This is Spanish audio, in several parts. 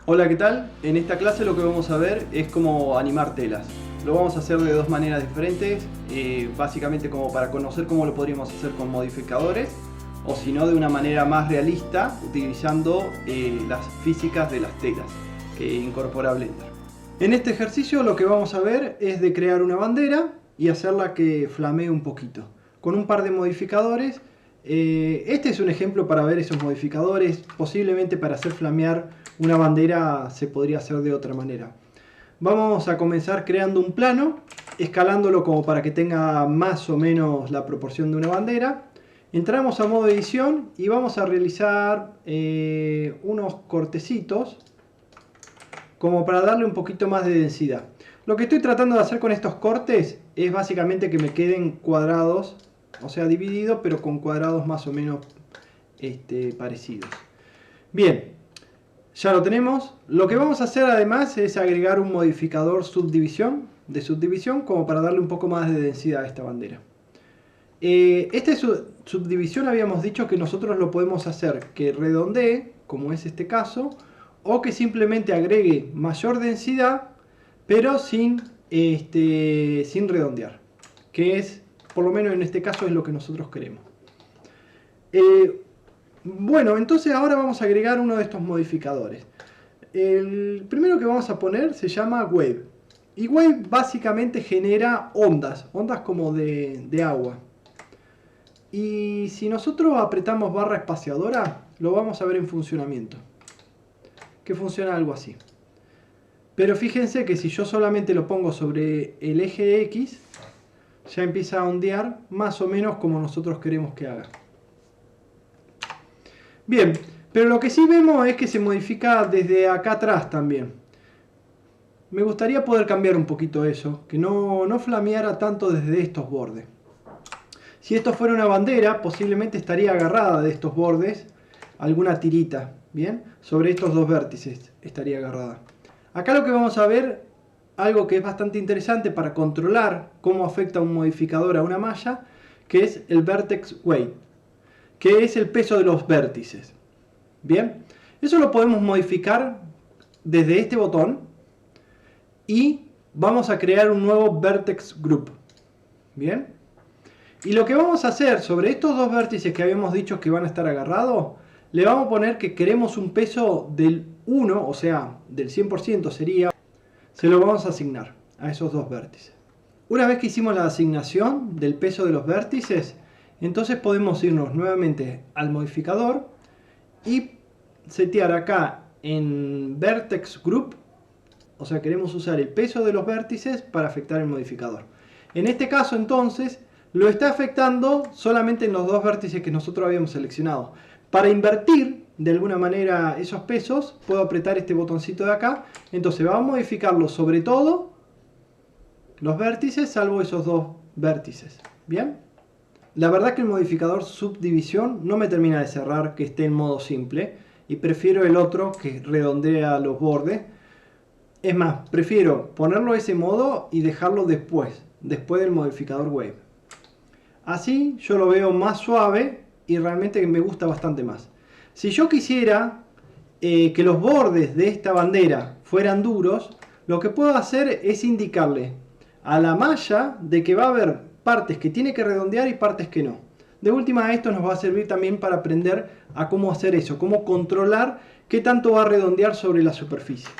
Hola, ¿qué tal? En esta clase lo que vamos a ver es cómo animar telas. Lo vamos a hacer de dos maneras diferentes, básicamente como para conocer cómo lo podríamos hacer con modificadores, o si no de una manera más realista, utilizando las físicas de las telas que incorpora Blender. En este ejercicio lo que vamos a ver es de crear una bandera y hacerla que flamee un poquito, con un par de modificadores. Este es un ejemplo para ver esos modificadores. Posiblemente para hacer flamear una bandera se podría hacer de otra manera. Vamos a comenzar creando un plano, escalándolo como para que tenga más o menos la proporción de una bandera. Entramos a modo edición y vamos a realizar unos cortecitos como para darle un poquito más de densidad. Lo que estoy tratando de hacer con estos cortes es básicamente que me queden cuadrados, o sea dividido, pero con cuadrados más o menos parecidos. Bien, ya lo tenemos. Lo que vamos a hacer además es agregar un modificador de subdivisión como para darle un poco más de densidad a esta bandera. Esta subdivisión habíamos dicho que nosotros lo podemos hacer que redondee, como es este caso, o que simplemente agregue mayor densidad, pero sin redondear, que es, por lo menos en este caso, es lo que nosotros queremos. Bueno, entonces ahora vamos a agregar uno de estos modificadores. El primero que vamos a poner se llama Wave. Y Wave básicamente genera ondas como de agua. Y si nosotros apretamos barra espaciadora, lo vamos a ver en funcionamiento. Que funciona algo así. Pero fíjense que si yo solamente lo pongo sobre el eje X, ya empieza a ondear más o menos como nosotros queremos que haga. Bien, pero lo que sí vemos es que se modifica desde acá atrás también. Me gustaría poder cambiar un poquito eso, que no flameara tanto desde estos bordes. Si esto fuera una bandera, posiblemente estaría agarrada de estos bordes alguna tirita, ¿bien? Sobre estos dos vértices estaría agarrada. Acá lo que vamos a ver, algo que es bastante interesante para controlar cómo afecta un modificador a una malla, que es el Vertex Weight, que es el peso de los vértices. Bien, eso lo podemos modificar desde este botón y vamos a crear un nuevo Vertex Group. Bien, y lo que vamos a hacer sobre estos dos vértices que habíamos dicho que van a estar agarrados, le vamos a poner que queremos un peso del 1, o sea, del 100% sería, se lo vamos a asignar a esos dos vértices. Una vez que hicimos la asignación del peso de los vértices, entonces podemos irnos nuevamente al modificador y setear acá en Vertex Group, o sea, queremos usar el peso de los vértices para afectar el modificador. En este caso entonces lo está afectando solamente en los dos vértices que nosotros habíamos seleccionado. Para invertir de alguna manera esos pesos, puedo apretar este botoncito de acá. Entonces vamos a modificarlo sobre todo los vértices, salvo esos dos vértices. Bien, la verdad que el modificador subdivisión no me termina de cerrar que esté en modo simple, y prefiero el otro que redondea los bordes. Es más, prefiero ponerlo a ese modo y dejarlo después del modificador Wave. Así yo lo veo más suave y realmente me gusta bastante más. Si yo quisiera que los bordes de esta bandera fueran duros, lo que puedo hacer es indicarle a la malla de que va a haber partes que tiene que redondear y partes que no. De última, esto nos va a servir también para aprender a cómo hacer eso, cómo controlar qué tanto va a redondear sobre la superficie.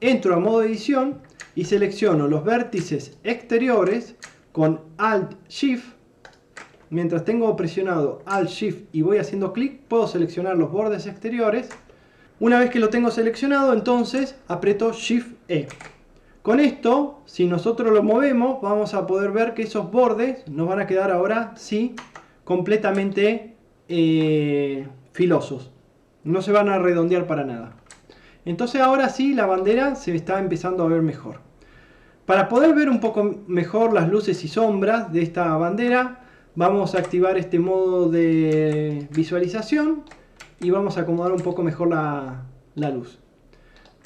Entro a modo edición y selecciono los vértices exteriores con Alt-Shift. Mientras tengo presionado Alt-Shift y voy haciendo clic, puedo seleccionar los bordes exteriores. Una vez que lo tengo seleccionado, entonces aprieto Shift-E. Con esto, si nosotros lo movemos, vamos a poder ver que esos bordes nos van a quedar ahora sí completamente filosos. No se van a redondear para nada. Entonces ahora sí la bandera se está empezando a ver mejor. Para poder ver un poco mejor las luces y sombras de esta bandera, vamos a activar este modo de visualización y vamos a acomodar un poco mejor la luz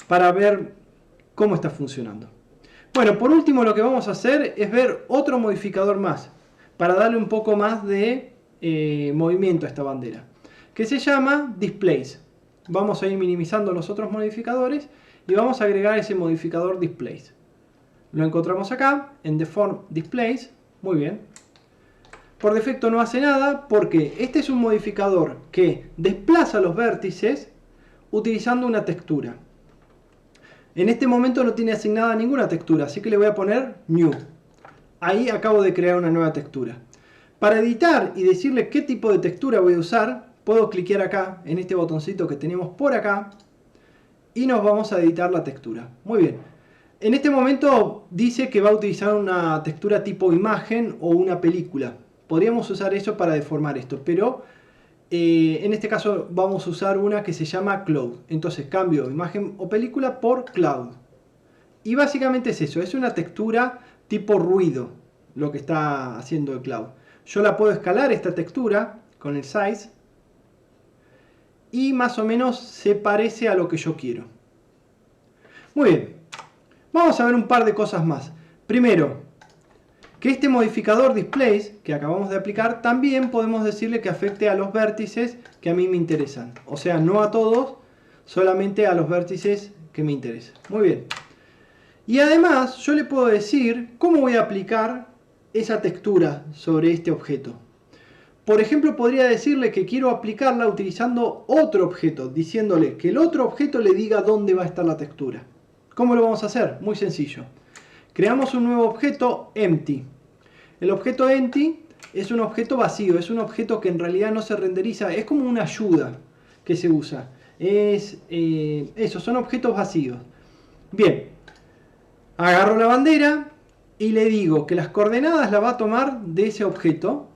para ver cómo está funcionando. Bueno, por último lo que vamos a hacer es ver otro modificador más para darle un poco más de movimiento a esta bandera, que se llama Displace. vamos a ir minimizando los otros modificadores y vamos a agregar ese modificador Displace. Lo encontramos acá en Deform Displace. Muy bien. Por defecto no hace nada porque este es un modificador que desplaza los vértices utilizando una textura. En este momento no tiene asignada ninguna textura, así que le voy a poner New. Ahí acabo de crear una nueva textura. Para editar y decirle qué tipo de textura voy a usar, puedo cliquear acá en este botoncito que tenemos por acá y nos vamos a editar la textura. Muy bien. En este momento dice que va a utilizar una textura tipo imagen o una película. Podríamos usar eso para deformar esto, pero en este caso vamos a usar una que se llama Cloud. Entonces cambio imagen o película por Cloud. Y básicamente es eso, es una textura tipo ruido lo que está haciendo el Cloud. Yo la puedo escalar esta textura con el Size y más o menos se parece a lo que yo quiero. Muy bien, vamos a ver un par de cosas más. Primero, que este modificador Displace que acabamos de aplicar también podemos decirle que afecte a los vértices que a mí me interesan. O sea, no a todos, solamente a los vértices que me interesan. Muy bien. Y además yo le puedo decir cómo voy a aplicar esa textura sobre este objeto. Por ejemplo, podría decirle que quiero aplicarla utilizando otro objeto, diciéndole que el otro objeto le diga dónde va a estar la textura. ¿Cómo lo vamos a hacer? Muy sencillo. Creamos un nuevo objeto Empty. El objeto Empty es un objeto vacío, es un objeto que en realidad no se renderiza, es como una ayuda que se usa. Eso, son objetos vacíos. Bien, agarro la bandera y le digo que las coordenadas las va a tomar de ese objeto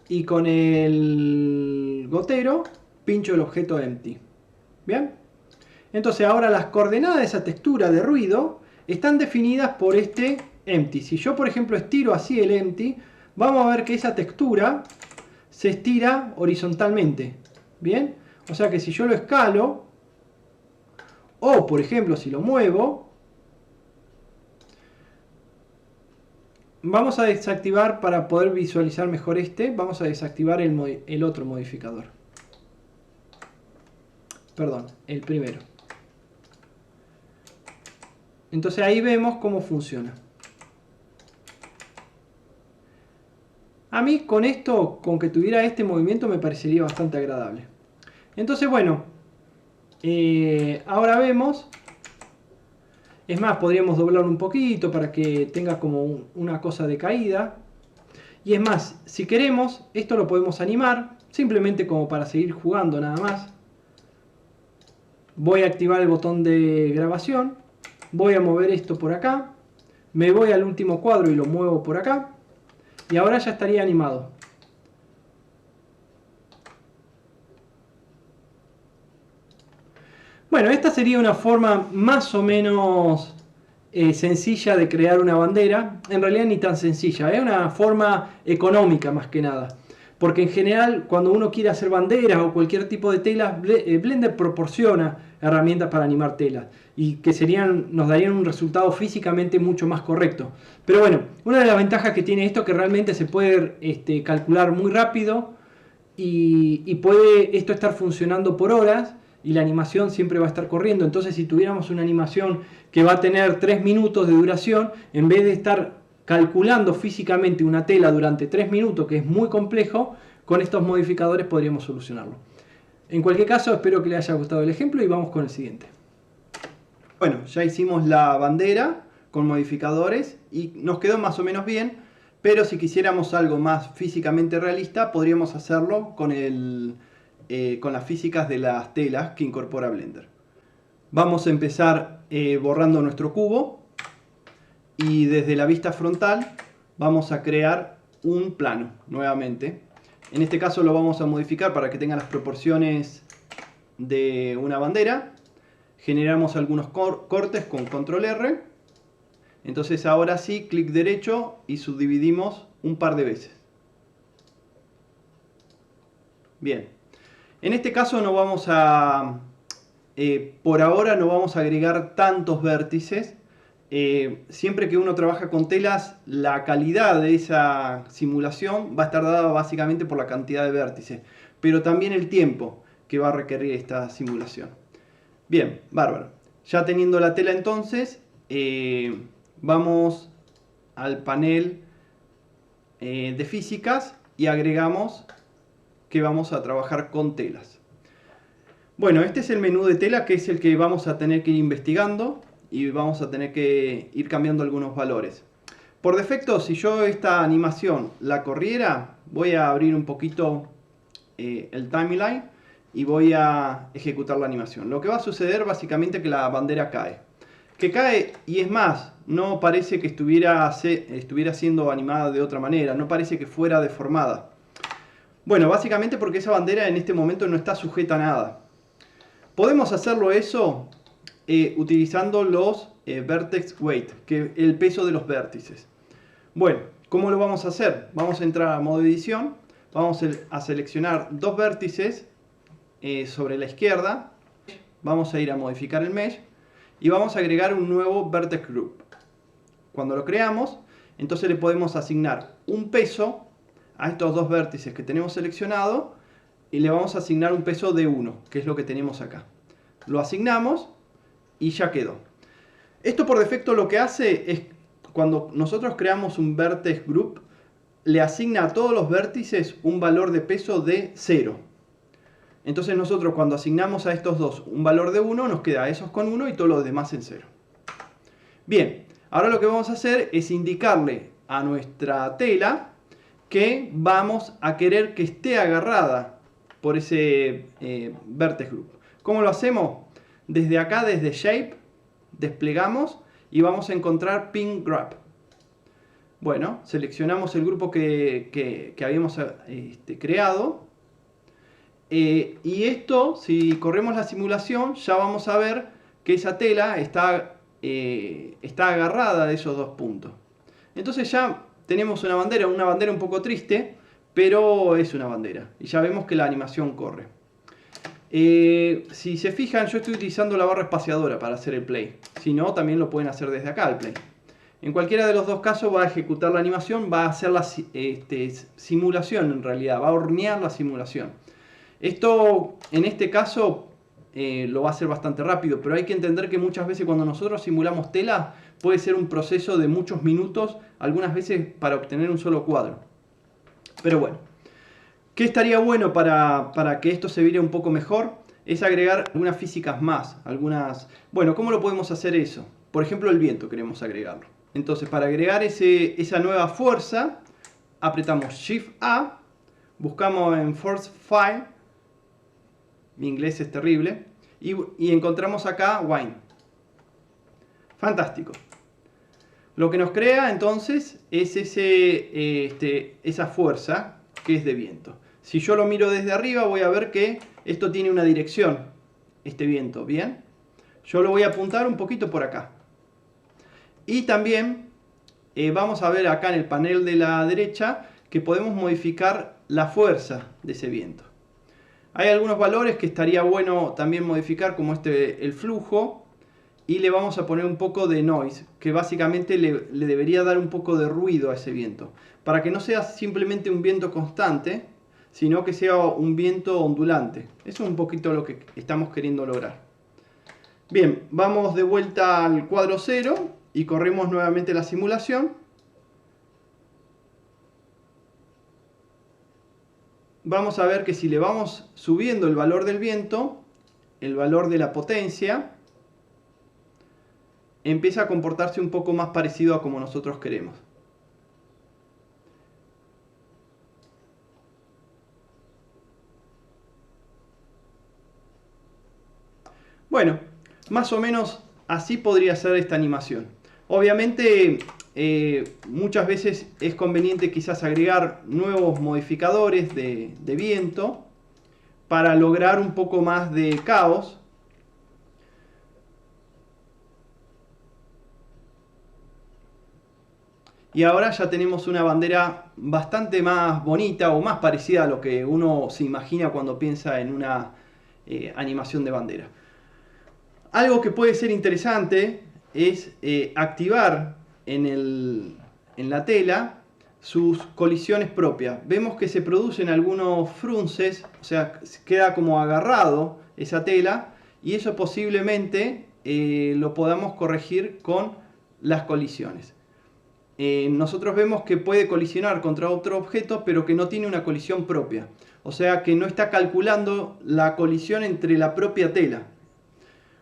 y con el gotero pincho el objeto Empty. Bien, entonces ahora las coordenadas de esa textura de ruido están definidas por este Empty. Si yo por ejemplo estiro así el Empty, vamos a ver que esa textura se estira horizontalmente. Bien, o sea que si yo lo escalo o por ejemplo si lo muevo, vamos a desactivar, para poder visualizar mejor vamos a desactivar el otro modificador. Perdón, el primero. Entonces ahí vemos cómo funciona. A mí con esto, con que tuviera este movimiento, me parecería bastante agradable. Entonces bueno, ahora vemos. Es más, podríamos doblarlo un poquito para que tenga como una cosa de caída. Y es más, si queremos, esto lo podemos animar, simplemente como para seguir jugando nada más. Voy a activar el botón de grabación. Voy a mover esto por acá. Me voy al último cuadro y lo muevo por acá. Y ahora ya estaría animado. Bueno, esta sería una forma más o menos sencilla de crear una bandera. En realidad ni tan sencilla, es una forma económica más que nada. Porque en general cuando uno quiere hacer banderas o cualquier tipo de telas, Blender proporciona herramientas para animar telas. Y que nos darían un resultado físicamente mucho más correcto. Pero bueno, una de las ventajas que tiene esto es que realmente se puede calcular muy rápido. Y puede esto estar funcionando por horas. Y la animación siempre va a estar corriendo. Entonces si tuviéramos una animación que va a tener 3 minutos de duración, en vez de estar calculando físicamente una tela durante 3 minutos, que es muy complejo, con estos modificadores podríamos solucionarlo. En cualquier caso, espero que les haya gustado el ejemplo y vamos con el siguiente. Bueno, ya hicimos la bandera con modificadores y nos quedó más o menos bien, pero si quisiéramos algo más físicamente realista, podríamos hacerlo con las físicas de las telas que incorpora Blender. Vamos a empezar borrando nuestro cubo y desde la vista frontal vamos a crear un plano nuevamente. En este caso lo vamos a modificar para que tenga las proporciones de una bandera. Generamos algunos cortes con control R. Entonces ahora sí, clic derecho y subdividimos un par de veces. Bien. En este caso no vamos a, por ahora no vamos a agregar tantos vértices. Siempre que uno trabaja con telas, la calidad de esa simulación va a estar dada básicamente por la cantidad de vértices. Pero también el tiempo que va a requerir esta simulación. Bien, bárbaro. Ya teniendo la tela entonces, vamos al panel de físicas y agregamos que vamos a trabajar con telas. Bueno, este es el menú de tela, que es el que vamos a tener que ir investigando y vamos a tener que ir cambiando algunos valores. Por defecto, si yo esta animación la corriera, voy a abrir un poquito el timeline y voy a ejecutar la animación. Lo que va a suceder básicamente es que la bandera cae. Que cae, y es más, no parece que estuviera siendo animada de otra manera, no parece que fuera deformada. Bueno, básicamente porque esa bandera en este momento no está sujeta a nada. Podemos hacerlo eso utilizando los vertex weight, que es el peso de los vértices. Bueno, ¿cómo lo vamos a hacer? Vamos a entrar a modo edición, vamos a seleccionar dos vértices sobre la izquierda, vamos a ir a modificar el mesh y vamos a agregar un nuevo vertex group. Cuando lo creamos, entonces le podemos asignar un peso a estos dos vértices que tenemos seleccionado y le vamos a asignar un peso de 1, que es lo que tenemos acá. Lo asignamos y ya quedó. Esto por defecto lo que hace es, cuando nosotros creamos un vertex group, le asigna a todos los vértices un valor de peso de 0. Entonces nosotros cuando asignamos a estos dos un valor de 1, nos queda esos con 1 y todos los demás en 0. Bien, ahora lo que vamos a hacer es indicarle a nuestra tela que vamos a querer que esté agarrada por ese vertex group. ¿Cómo lo hacemos? Desde acá, desde Shape, desplegamos y vamos a encontrar Pin Grab. Bueno, seleccionamos el grupo que habíamos creado. Y esto, si corremos la simulación, ya vamos a ver que esa tela está agarrada de esos dos puntos. Entonces ya tenemos una bandera un poco triste, pero es una bandera. Y ya vemos que la animación corre. Si se fijan, yo estoy utilizando la barra espaciadora para hacer el play. Si no, también lo pueden hacer desde acá el play. En cualquiera de los dos casos va a ejecutar la animación, va a hacer la simulación en realidad, va a hornear la simulación. Esto en este caso lo va a hacer bastante rápido, pero hay que entender que muchas veces cuando nosotros simulamos tela puede ser un proceso de muchos minutos, algunas veces para obtener un solo cuadro. Pero bueno, ¿qué estaría bueno para que esto se viera un poco mejor? Es agregar algunas físicas más, Bueno, ¿cómo lo podemos hacer eso? Por ejemplo, el viento queremos agregarlo. Entonces, para agregar esa nueva fuerza, apretamos Shift A, buscamos en Force File, mi inglés es terrible, y encontramos acá Wind. Fantástico. Lo que nos crea entonces es esa fuerza que es de viento. Si yo lo miro desde arriba voy a ver que esto tiene una dirección, este viento, ¿bien? Yo lo voy a apuntar un poquito por acá. Y también vamos a ver acá en el panel de la derecha que podemos modificar la fuerza de ese viento. Hay algunos valores que estaría bueno también modificar, como el flujo, y le vamos a poner un poco de noise, que básicamente le debería dar un poco de ruido a ese viento, para que no sea simplemente un viento constante, sino que sea un viento ondulante. Eso es un poquito lo que estamos queriendo lograr. Bien, vamos de vuelta al cuadro 0 y corremos nuevamente la simulación. Vamos a ver que si le vamos subiendo el valor del viento, el valor de la potencia, empieza a comportarse un poco más parecido a como nosotros queremos. Bueno, más o menos así podría ser esta animación. Obviamente muchas veces es conveniente quizás agregar nuevos modificadores de viento para lograr un poco más de caos. Y ahora ya tenemos una bandera bastante más bonita o más parecida a lo que uno se imagina cuando piensa en una animación de bandera. Algo que puede ser interesante es activar en la tela sus colisiones propias. Vemos que se producen algunos frunces, o sea, queda como agarrado esa tela, y eso posiblemente lo podamos corregir con las colisiones. Nosotros vemos que puede colisionar contra otro objeto, pero que no tiene una colisión propia. O sea que no está calculando la colisión entre la propia tela.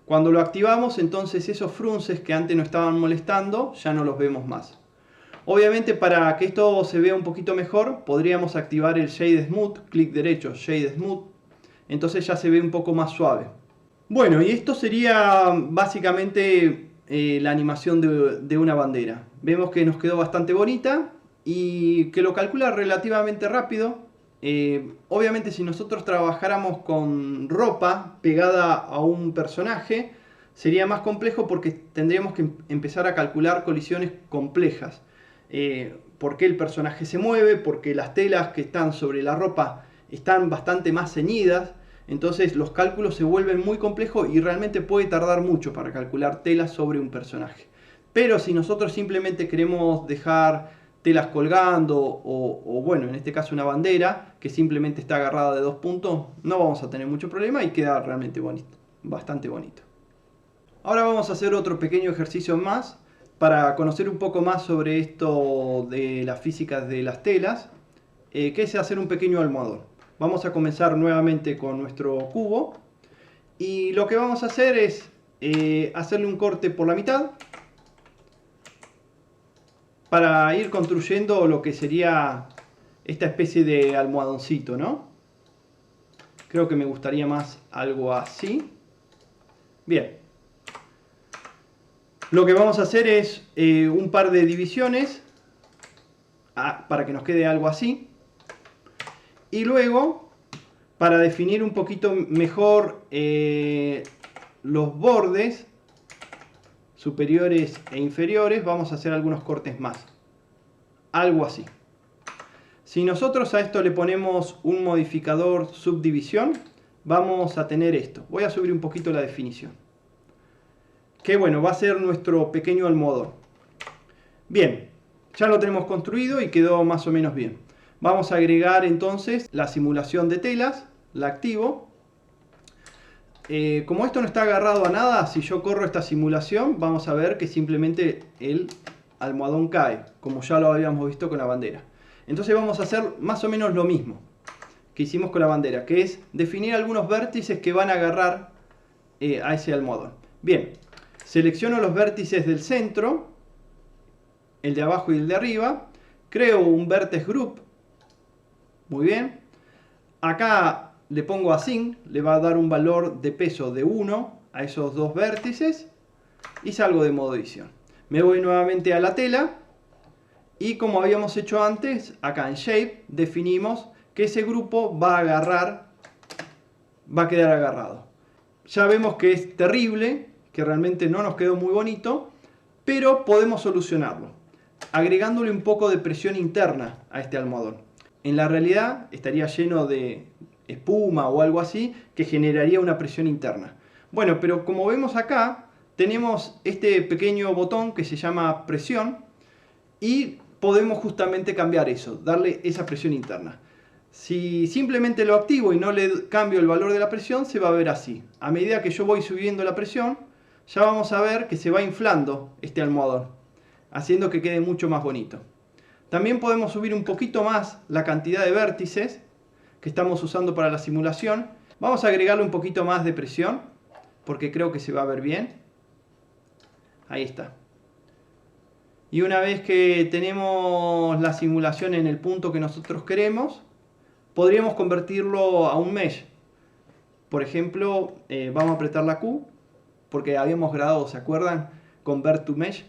Cuando lo activamos, entonces esos frunces que antes nos estaban molestando, ya no los vemos más. Obviamente, para que esto se vea un poquito mejor, podríamos activar el Shade Smooth, clic derecho, Shade Smooth. Entonces ya se ve un poco más suave. Bueno, y esto sería básicamente la animación de una bandera. Vemos que nos quedó bastante bonita y que lo calcula relativamente rápido. Obviamente, si nosotros trabajáramos con ropa pegada a un personaje, sería más complejo porque tendríamos que empezar a calcular colisiones complejas. Por qué el personaje se mueve, porque las telas que están sobre la ropa están bastante más ceñidas. Entonces los cálculos se vuelven muy complejos y realmente puede tardar mucho para calcular telas sobre un personaje. Pero si nosotros simplemente queremos dejar telas colgando o bueno, en este caso una bandera que simplemente está agarrada de dos puntos, no vamos a tener mucho problema y queda realmente bonito, bastante bonito. Ahora vamos a hacer otro pequeño ejercicio más para conocer un poco más sobre esto de las físicas de las telas, que es hacer un pequeño almohadón. Vamos a comenzar nuevamente con nuestro cubo y lo que vamos a hacer es hacerle un corte por la mitad para ir construyendo lo que sería esta especie de almohadoncito, ¿no? Creo que me gustaría más algo así. Bien. Lo que vamos a hacer es un par de divisiones para que nos quede algo así. Y luego, para definir un poquito mejor los bordes superiores e inferiores, vamos a hacer algunos cortes más. Algo así. Si nosotros a esto le ponemos un modificador subdivisión, vamos a tener esto. Voy a subir un poquito la definición. Que bueno, va a ser nuestro pequeño almohadón. Bien, ya lo tenemos construido y quedó más o menos bien. Vamos a agregar entonces la simulación de telas, la activo. Como esto no está agarrado a nada, si yo corro esta simulación, vamos a ver que simplemente el almohadón cae, como ya lo habíamos visto con la bandera. Entonces vamos a hacer más o menos lo mismo que hicimos con la bandera, que es definir algunos vértices que van a agarrar a ese almohadón. Bien, selecciono los vértices del centro, el de abajo y el de arriba, creo un vertex group, muy bien. Acá le pongo assign, le va a dar un valor de peso de 1 a esos dos vértices y salgo de modo edición. Me voy nuevamente a la tela y como habíamos hecho antes, acá en Shape definimos que ese grupo va a agarrar, va a quedar agarrado. Ya vemos que es terrible, que realmente no nos quedó muy bonito, pero podemos solucionarlo agregándole un poco de presión interna a este almohadón. En la realidad estaría lleno de espuma o algo así que generaría una presión interna. Bueno, pero como vemos acá, tenemos este pequeño botón que se llama presión y podemos justamente cambiar eso, darle esa presión interna. Si simplemente lo activo y no le cambio el valor de la presión, se va a ver así. A medida que yo voy subiendo la presión, ya vamos a ver que se va inflando este almohadón, haciendo que quede mucho más bonito. También podemos subir un poquito más la cantidad de vértices que estamos usando para la simulación. Vamos a agregarle un poquito más de presión, porque creo que se va a ver bien. Ahí está. Y una vez que tenemos la simulación en el punto que nosotros queremos, podríamos convertirlo a un mesh. Por ejemplo, vamos a apretar la Q, porque habíamos grabado, ¿se acuerdan? Convert to mesh.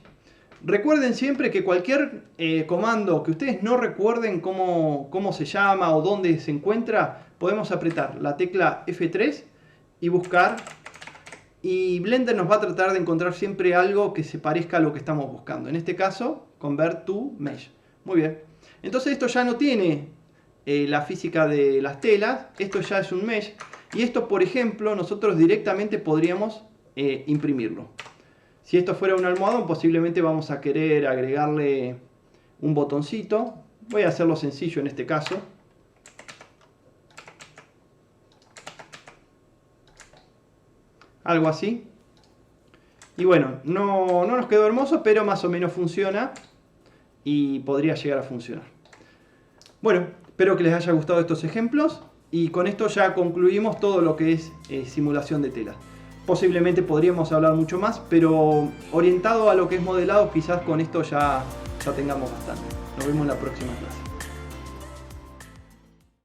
Recuerden siempre que cualquier comando que ustedes no recuerden cómo se llama o dónde se encuentra, podemos apretar la tecla F3 y buscar. Y Blender nos va a tratar de encontrar siempre algo que se parezca a lo que estamos buscando. En este caso, Convert to Mesh. Muy bien. Entonces esto ya no tiene la física de las telas. Esto ya es un mesh. Y esto, por ejemplo, nosotros directamente podríamos imprimirlo. Si esto fuera un almohadón, posiblemente vamos a querer agregarle un botoncito. Voy a hacerlo sencillo en este caso. Algo así. Y bueno, no nos quedó hermoso, pero más o menos funciona. Y podría llegar a funcionar. Bueno, espero que les haya gustado estos ejemplos. Y con esto ya concluimos todo lo que es simulación de telas. Posiblemente podríamos hablar mucho más, pero orientado a lo que es modelado, quizás con esto ya tengamos bastante. Nos vemos en la próxima clase.